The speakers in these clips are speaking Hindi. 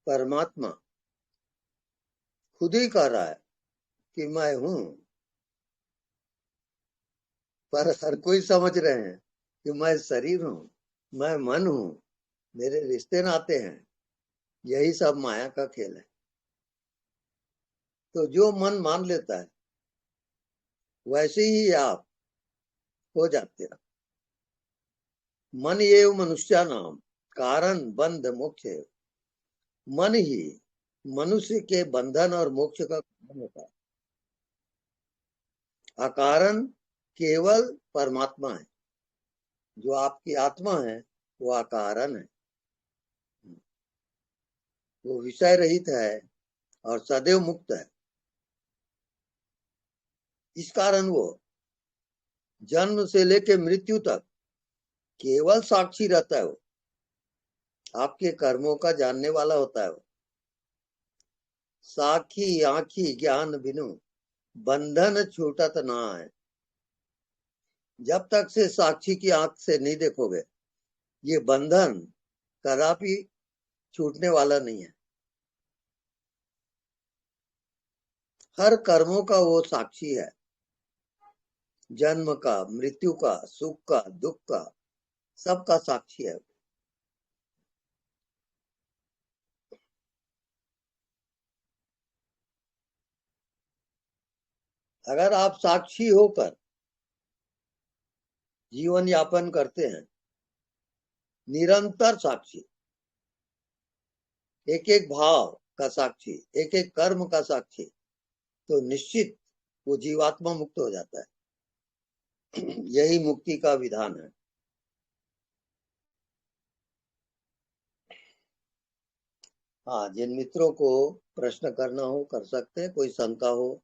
परमात्मा खुद ही कह रहा है कि मैं हूं, पर हर कोई समझ रहे हैं कि मैं शरीर हूं, मैं मन हूं, मेरे रिश्ते नाते हैं। यही सब माया का खेल है। तो जो मन मान लेता है वैसे ही आप हो जाते हैं। मन ये मनुष्य नाम कारण बंध मोक्ष है। मन ही मनुष्य के बंधन और मोक्ष का कारण होता है। अकारण केवल परमात्मा है। जो आपकी आत्मा है वो अकारण है। वो विषय रहित है और सदैव मुक्त है। इस कारण वो जन्म से लेकर मृत्यु तक केवल साक्षी रहता है। वो आपके कर्मों का जानने वाला होता है। वो साखी आंखी ज्ञान बिनु बंधन छूटत ना है। जब तक से साक्षी की आंख से नहीं देखोगे ये बंधन कदापि छूटने वाला नहीं है। हर कर्मों का वो साक्षी है। जन्म का, मृत्यु का, सुख का, दुख का, सबका साक्षी है। अगर आप साक्षी होकर जीवन यापन करते हैं, निरंतर साक्षी, एक एक भाव का साक्षी, एक एक कर्म का साक्षी, तो निश्चित वो जीवात्मा मुक्त हो जाता है। यही मुक्ति का विधान है। हाँ, जिन मित्रों को प्रश्न करना हो कर सकते हैं, कोई शंका हो।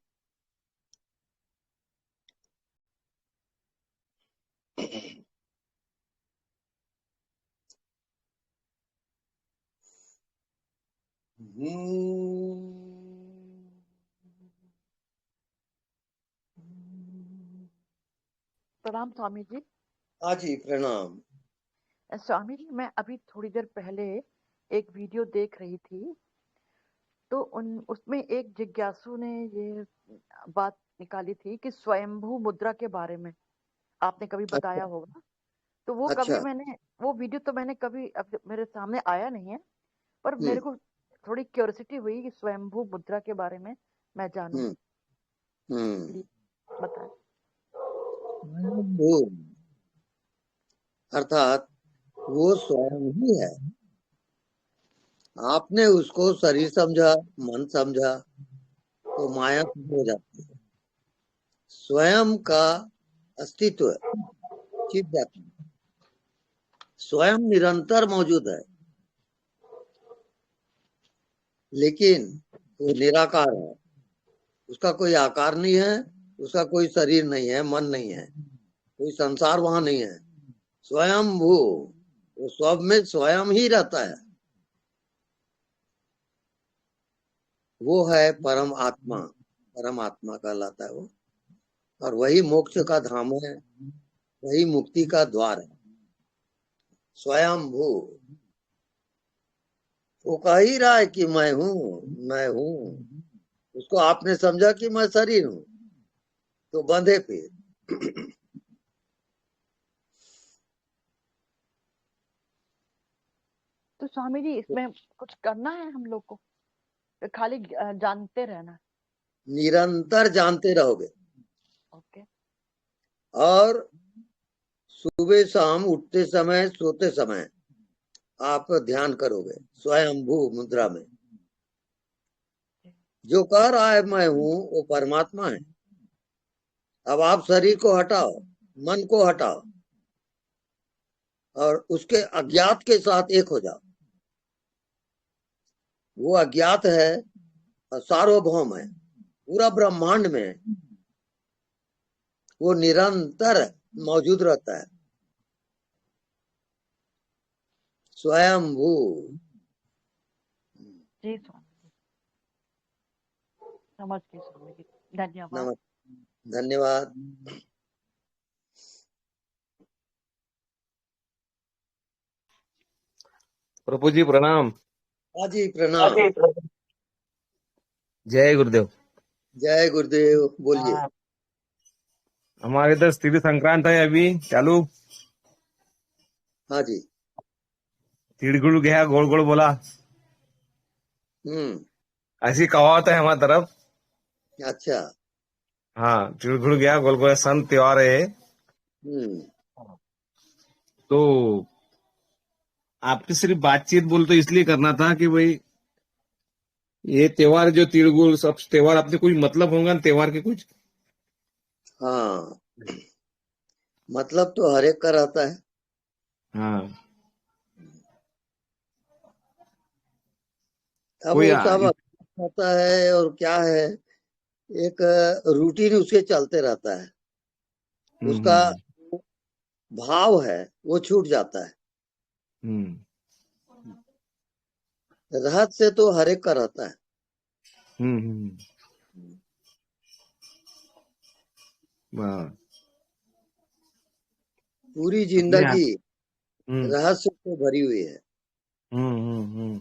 प्रणाम स्वामी जी। हाँ जी, प्रणाम। स्वामी जी, मैं अभी थोड़ी देर पहले एक वीडियो देख रही थी, तो उसमें एक जिज्ञासु ने ये बात निकाली थी कि स्वयंभू मुद्रा के बारे में आपने कभी बताया अच्छा होगा। तो वो कभी अच्छा। मैंने वो वीडियो तो मैंने कभी अब मेरे सामने आया नहीं है, पर मेरे हम्म को थोड़ी क्यूरियोसिटी हुई कि स्वयंभू मुद्रा के बारे में मैं जानूं, हम्म हम्म। प्लीज बताएं। वो अर्थात वो स्वयं ही है। आपने उसको शरीर समझा, मन समझा, तो माया हो जाती है। स्वयं का अस्तित्व छिप जाता है। स्वयं निरंतर मौजूद है, लेकिन वो निराकार है। उसका कोई आकार नहीं है, उसका कोई शरीर नहीं है, मन नहीं है, कोई संसार वहां नहीं है। स्वयं वो सब में स्वयं ही रहता है। वो है परम आत्मा। परम आत्मा कहलाता है वो। और वही मोक्ष का धाम है, वही मुक्ति का द्वार है। स्वयं वो कह ही रहा है कि मैं हूं, मैं हूं। उसको आपने समझा कि मैं शरीर हूं, तो बंधे फिर। तो स्वामी जी, इसमें कुछ करना है हम लोग को, या खाली जानते रहना है? निरंतर जानते रहोगे। ओके। और सुबह शाम उठते समय सोते समय आप ध्यान करोगे स्वयंभू मुद्रा में। जो कह रहा है मैं हूं वो परमात्मा है। अब आप शरीर को हटाओ, मन को हटाओ, और उसके अज्ञात के साथ एक हो जाओ। वो अज्ञात है और सार्वभौम है, पूरा ब्रह्मांड में वो निरंतर मौजूद रहता है। स्वयंभू। जी स्वामी जी, समझ गई स्वामी जी, धन्यवाद। नमस्ते, धन्यवाद। प्रभु जी प्रणाम। हाँ जी प्रणाम। जय गुरुदेव। जय गुरुदेव। बोलिए। हमारे इधर तिथि संक्रांत है अभी चालू। हाँ जी। तिड़गुड़ गया गोड़ गोड़ बोला, हम्म। ऐसी कहावत है हमारी तरफ। अच्छा। हाँ, तिड़गुड़ गया गोल गोल सन त्योहार है। हम्म। तो आपकी सिर्फ बातचीत बोल तो इसलिए करना था कि भाई ये त्योहार जो तिड़गुड़ सब त्योहार अपने कुछ मतलब होगा ना त्योहार के कुछ। हाँ, मतलब तो हर एक का रहता है। हाँ, अब कोई वो सब होता है और क्या है, एक रूटीन उसके चलते रहता है। हम्म उसका हम्म भाव है वो छूट जाता है। हम्म रहत से तो हर एक का रहता है। हम्म हम्म, हाँ, पूरी अपने हाथ। जिंदगी हम्म रहस्य से भरी हुई है। हम्म।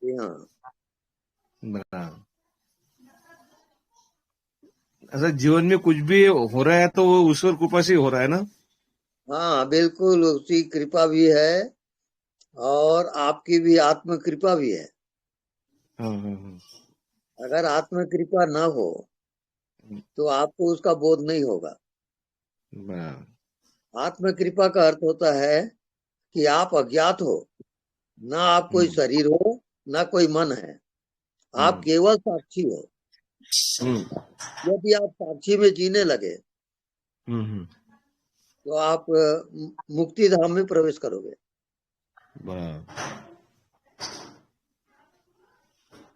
जी हाँ। हाँ। ऐसा जीवन में कुछ भी हो रहा है तो वो ईश्वर कृपा से ही हो रहा है ना। हाँ बिल्कुल, उसकी कृपा भी है और आपकी भी आत्म कृपा भी है। हाँ। अगर आत्म कृपा न हो तो आपको उसका बोध नहीं होगा। हाँ, आत्म कृपा का अर्थ होता है कि आप अज्ञात हो, ना आप कोई हम्म शरीर हो, ना कोई मन है। आप हम्म केवल साक्षी हो। हम्म यदि आप साक्षी में जीने लगे हम्म। तो आप मुक्ति धाम में प्रवेश करोगे। बराबर।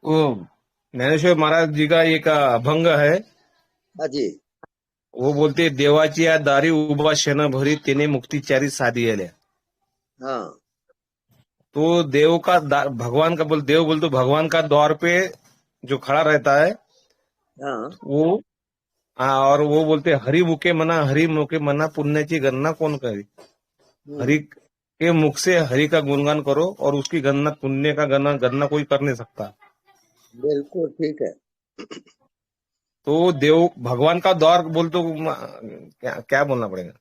वो ज्ञानेश्वर महाराज जी का एक अभंग है। हाँ जी। वो बोलते देवाची या दारी उभा क्षण भरी तेने मुक्तिचारी साधी आल्या। हाँ तो देव का भगवान का देव बोल तो भगवान का द्वार पे जो खड़ा रहता है हाँ। वो। हाँ, और वो बोलते हरि मुखे मना पुण्य की गणना कौन करे। हरि हम्म। के मुख से हरि का गुणगान करो और उसकी गणना पुण्य का गणना गणना कोई कर नहीं सकता। बिल्कुल ठीक है। तो देव भगवान का द्वार बोल तो क्या क्या बोलना पड़ेगा।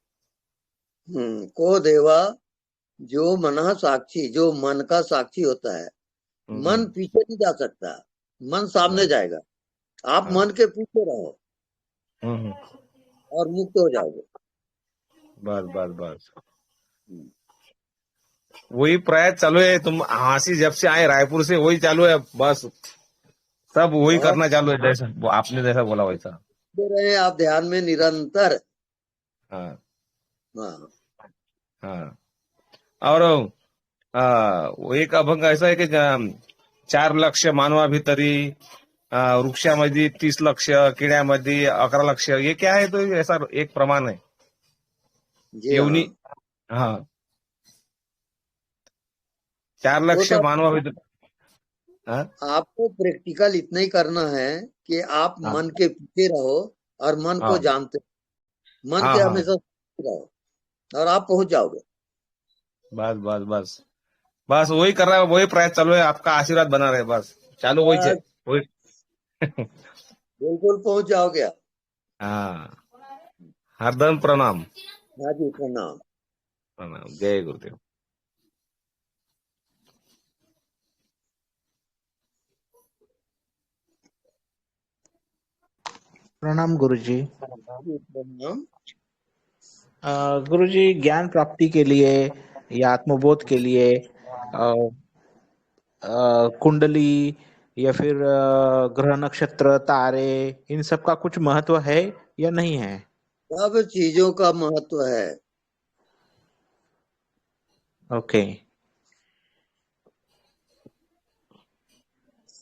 को देवा, जो मना साक्षी, जो मन का साक्षी होता है। मन हम्म, पीछे नहीं जा सकता, मन सामने बस। जाएगा। आप हाँ, मन के पीछे रहो हम्म, और मुक्त हो जाओगे। बस बस बस। वही प्रयास चालू है, तुम हांसी जब से आए रायपुर से वही चालू है बस। सब वही और करना चालू है जैसा वो आपने जैसा बोला वैसा। दे रहे आप ध्यान में निरंतर। हाँ हाँ। हाँ। और वो एक अभंग ऐसा है की 4 लक्ष मानवा भीतरी, वृक्षामध्ये 30 लक्ष, किड्यामध्ये 11 लक्ष, ये क्या है तो ऐसा एक प्रमाण है। जी योनी। हाँ। हाँ, 4 लक्ष तो मानवा भीतर। हाँ आपको प्रैक्टिकल इतना ही करना है कि आप हाँ मन के पीछे रहो और मन को हाँ जानते रहो। मन हाँ के हाँ। हमेशा साथ रहो और आप पहुंच जाओगे। बस बस बस। बस वही कर रहा है, वही प्रयास चालू है, आपका आशीर्वाद बना रहे बस। चालू वही है बस वही। बिल्कुल पहुंच जाओगे आप। हाँ, हरदम प्रणाम। हाँ जी प्रणाम। प्रणाम, जय गुरुदेव। प्रणाम गुरुजी। जी प्रणाम। गुरुजी, ज्ञान प्राप्ति के लिए या आत्मबोध के लिए अ, कुंडली या फिर ग्रह नक्षत्र तारे, इन सब का कुछ महत्व है या नहीं है? सब चीजों का महत्व है। ओके।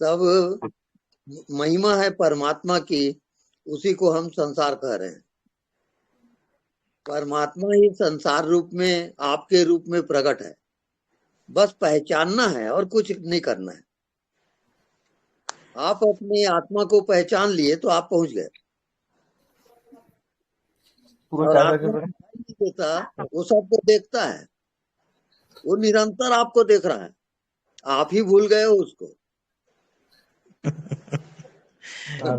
सब महिमा है परमात्मा की, उसी को हम संसार कह रहे हैं। परमात्मा ही संसार रूप में आपके रूप में प्रकट है। बस पहचानना है और कुछ नहीं करना है। आप अपनी आत्मा को पहचान लिए तो आप पहुंच गए। पूरा और चार आत्मा पैकेट। दिखाई नहीं देता, वो सबको देखता है। वो निरंतर आपको देख रहा है। आप ही भूल गए हो उसको।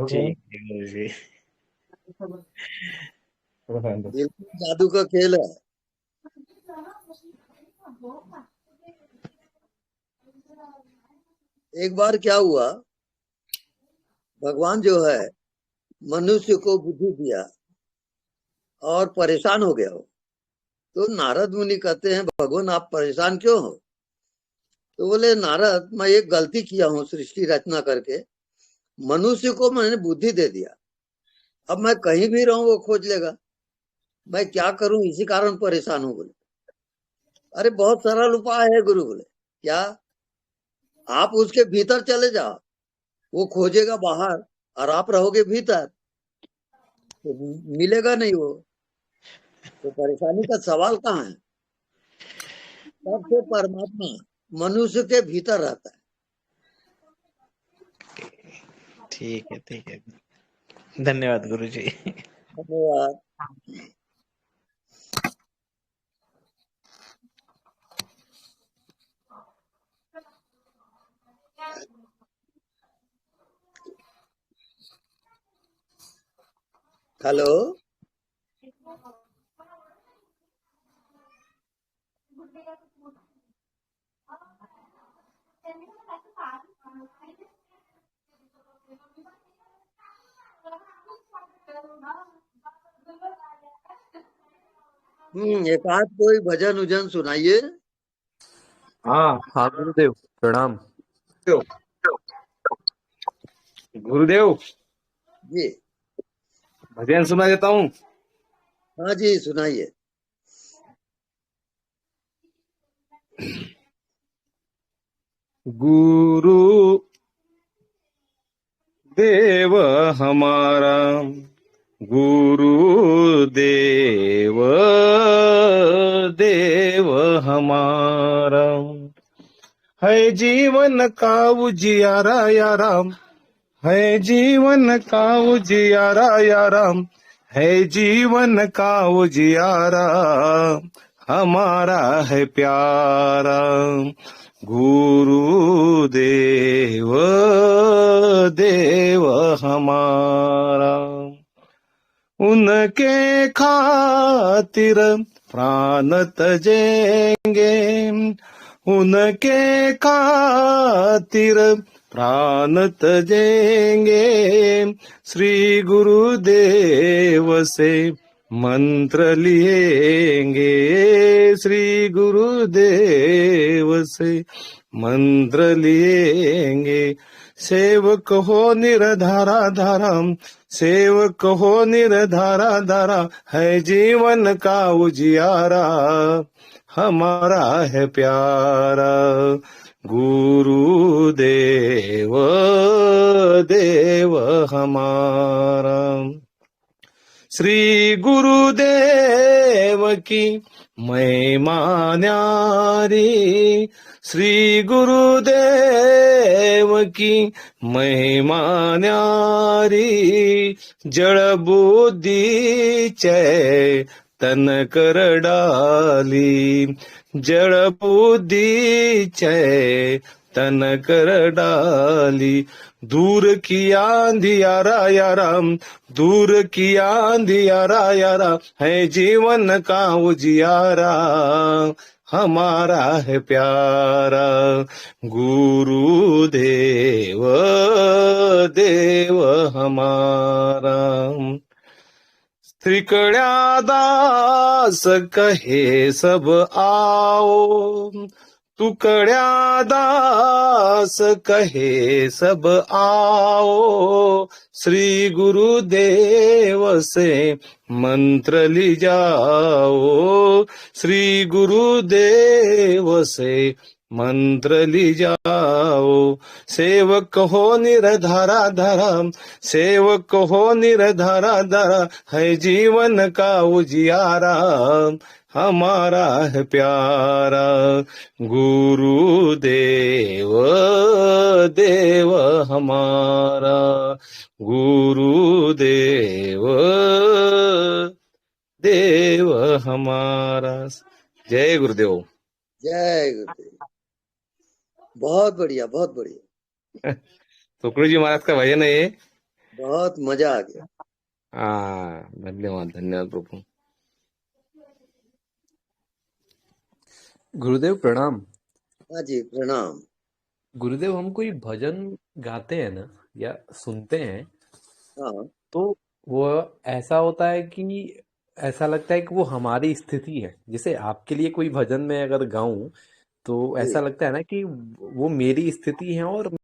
ठीक है गुरुजी। बिल्कुल जादू का खेल है। एक बार क्या हुआ, भगवान जो है मनुष्य को बुद्धि दिया और परेशान हो गया हो। तो नारद मुनि कहते हैं, भगवान आप परेशान क्यों हो? तो बोले, नारद मैं एक गलती किया हूँ सृष्टि रचना करके, मनुष्य को मैंने बुद्धि दे दिया, अब मैं कहीं भी रहूं वो खोज लेगा, मैं क्या करूं, इसी कारण परेशान हूं। बोले, अरे बहुत सरल उपाय है गुरु। बोले, क्या? आप उसके भीतर चले जाओ, वो खोजेगा बाहर और आप रहोगे भीतर, तो मिलेगा नहीं वो, तो परेशानी का सवाल कहाँ है? तब से परमात्मा मनुष्य के भीतर रहता है। ठीक है धन्यवाद गुरुजी। धन्यवाद। हेलो। एक आध कोई भजन उजन सुनाइए। हाँ हाँ गुरुदेव प्रणाम। गुरुदेव जी। भजन सुना देता हूँ। हाँ जी, सुनाइए। गुरु देव हमारा, गुरु देव देव हमारा, है जीवन का उजियारा या राम, है जीवन का उजियारा या राम, है जीवन का उजियारा, हमारा है प्यारा, गुरु देव देव हमारा। उनके खातिर प्राण तजेंगे, उनके खातिर प्राण तजेंगे, श्री गुरुदेव से मंत्र लिएंगे, श्री गुरुदेव से मंत्र लिएंगे। सेवक हो निरधारा धारा, सेवक हो निरधारा धारा, है जीवन का उजियारा, हमारा है प्यारा, गुरु देव देव हमारा। श्री गुरुदेव की महिमा न्यारी, श्री गुरुदेव की महिमा न्यारी, जड़ बुद्धि चैतन कर डाली, जड़ बुद्धि चैतन कर डाली, दूर किया अंधियारा या राम, दूर किया अंधियारा या राम, है जीवन का उजियारा, हमारा है प्यारा, गुरु देव देव हमारा। त्रिकड़ा दास कहे सब आओ, तुकड़ा दास कहे सब आओ, श्री गुरुदेव से मंत्र ली जाओ, श्री गुरुदेव से मंत्र ली जाओ। सेवक हो निरधारा धारा, सेवक हो निरधारा धारा, है जीवन का उजियारा, हमारा है प्यारा, गुरु देव देव हमारा, गुरु देव देव हमारा। जय गुरुदेव। जय गुरुदेव। बहुत बढ़िया, बहुत बढ़िया, तुकडोजी जी महाराज का भजन है ये। बहुत मजा आ गया। हाँ, धन्यवाद धन्यवाद प्रभु। गुरुदेव प्रणाम। हाँ जी, प्रणाम। गुरुदेव, हम कोई भजन गाते हैं ना या सुनते हैं हाँ तो वो ऐसा होता है कि ऐसा लगता है कि वो हमारी स्थिति है। जैसे आपके लिए कोई भजन मैं अगर गाऊं तो जी। ऐसा लगता है ना कि वो मेरी स्थिति है और